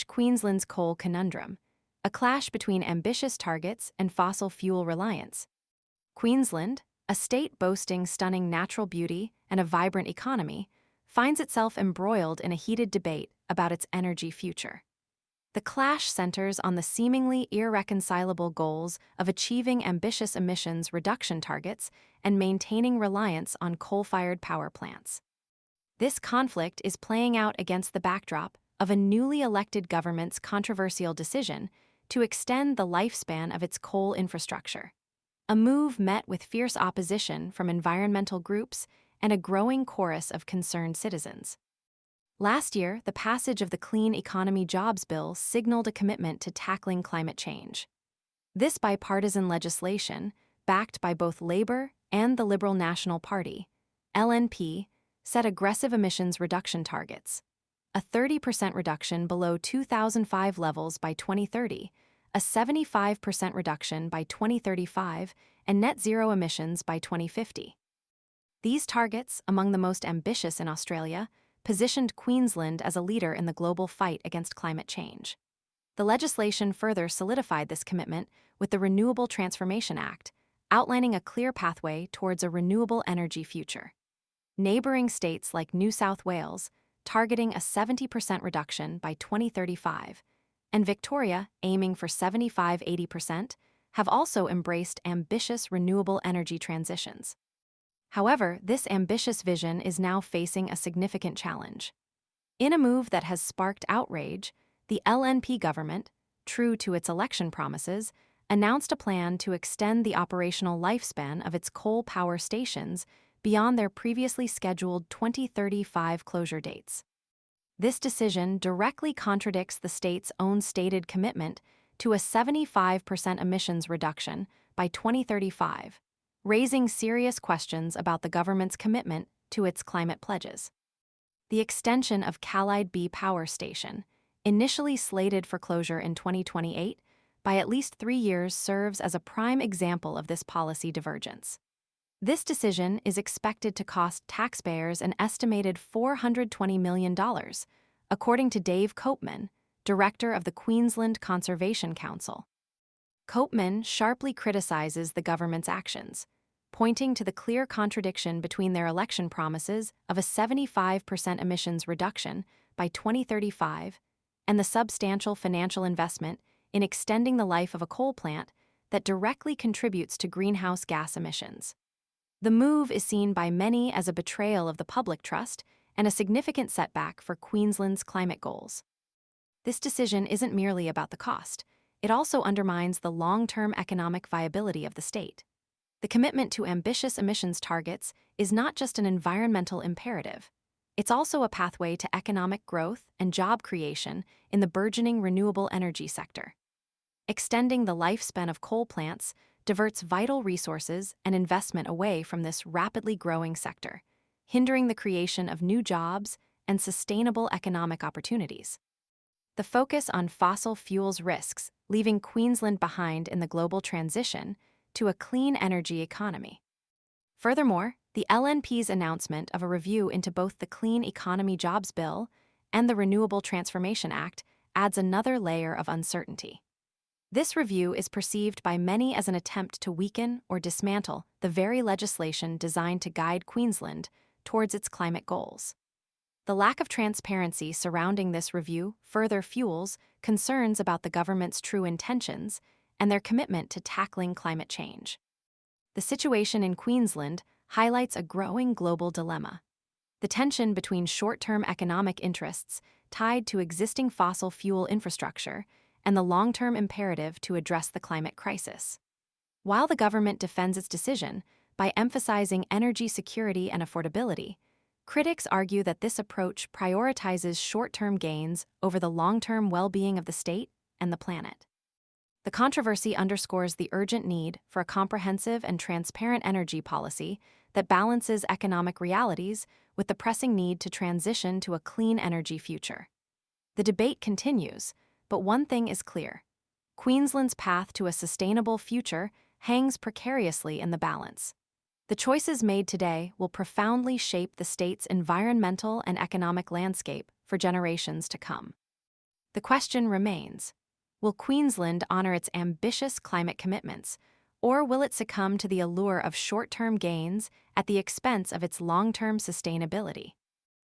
Queensland's coal conundrum, a clash between ambitious targets and fossil fuel reliance. Queensland, a state boasting stunning natural beauty and a vibrant economy, finds itself embroiled in a heated debate about its energy future. The clash centers on the seemingly irreconcilable goals of achieving ambitious emissions reduction targets and maintaining reliance on coal-fired power plants. This conflict is playing out against the backdrop of a newly elected government's controversial decision to extend the lifespan of its coal infrastructure, a move met with fierce opposition from environmental groups and a growing chorus of concerned citizens. Last year, the passage of the Clean Economy Jobs Bill signaled a commitment to tackling climate change. This bipartisan legislation, backed by both Labor and the Liberal National Party, LNP, set aggressive emissions reduction targets: a 30% reduction below 2005 levels by 2030, a 75% reduction by 2035, and net zero emissions by 2050. These targets, among the most ambitious in Australia, positioned Queensland as a leader in the global fight against climate change. The legislation further solidified this commitment with the Renewable Transformation Act, outlining a clear pathway towards a renewable energy future. Neighbouring states like New South Wales, targeting a 70% reduction by 2035, and Victoria, aiming for 75–80%, have also embraced ambitious renewable energy transitions. However, this ambitious vision is now facing a significant challenge. In a move that has sparked outrage, the LNP government, true to its election promises, announced a plan to extend the operational lifespan of its coal power stations beyond their previously scheduled 2035 closure dates. This decision directly contradicts the state's own stated commitment to a 75% emissions reduction by 2035, raising serious questions about the government's commitment to its climate pledges. The extension of Callide B Power Station, initially slated for closure in 2028, by at least 3 years serves as a prime example of this policy divergence. This decision is expected to cost taxpayers an estimated $420 million, according to Dave Copeman, director of the Queensland Conservation Council. Copeman sharply criticizes the government's actions, pointing to the clear contradiction between their election promises of a 75% emissions reduction by 2035 and the substantial financial investment in extending the life of a coal plant that directly contributes to greenhouse gas emissions. The move is seen by many as a betrayal of the public trust and a significant setback for Queensland's climate goals. This decision isn't merely about the cost. It also undermines the long-term economic viability of the state. The commitment to ambitious emissions targets is not just an environmental imperative. It's also a pathway to economic growth and job creation in the burgeoning renewable energy sector. Extending the lifespan of coal plants diverts vital resources and investment away from this rapidly growing sector, hindering the creation of new jobs and sustainable economic opportunities. The focus on fossil fuels risks leaving Queensland behind in the global transition to a clean energy economy. Furthermore, the LNP's announcement of a review into both the Clean Economy Jobs Bill and the Renewable Transformation Act adds another layer of uncertainty. This review is perceived by many as an attempt to weaken or dismantle the very legislation designed to guide Queensland towards its climate goals. The lack of transparency surrounding this review further fuels concerns about the government's true intentions and their commitment to tackling climate change. The situation in Queensland highlights a growing global dilemma: the tension between short-term economic interests tied to existing fossil fuel infrastructure and the long-term imperative to address the climate crisis. While the government defends its decision by emphasizing energy security and affordability, critics argue that this approach prioritizes short-term gains over the long-term well-being of the state and the planet. The controversy underscores the urgent need for a comprehensive and transparent energy policy that balances economic realities with the pressing need to transition to a clean energy future. The debate continues, but one thing is clear: Queensland's path to a sustainable future hangs precariously in the balance. The choices made today will profoundly shape the state's environmental and economic landscape for generations to come. The question remains, will Queensland honor its ambitious climate commitments, or will it succumb to the allure of short-term gains at the expense of its long-term sustainability?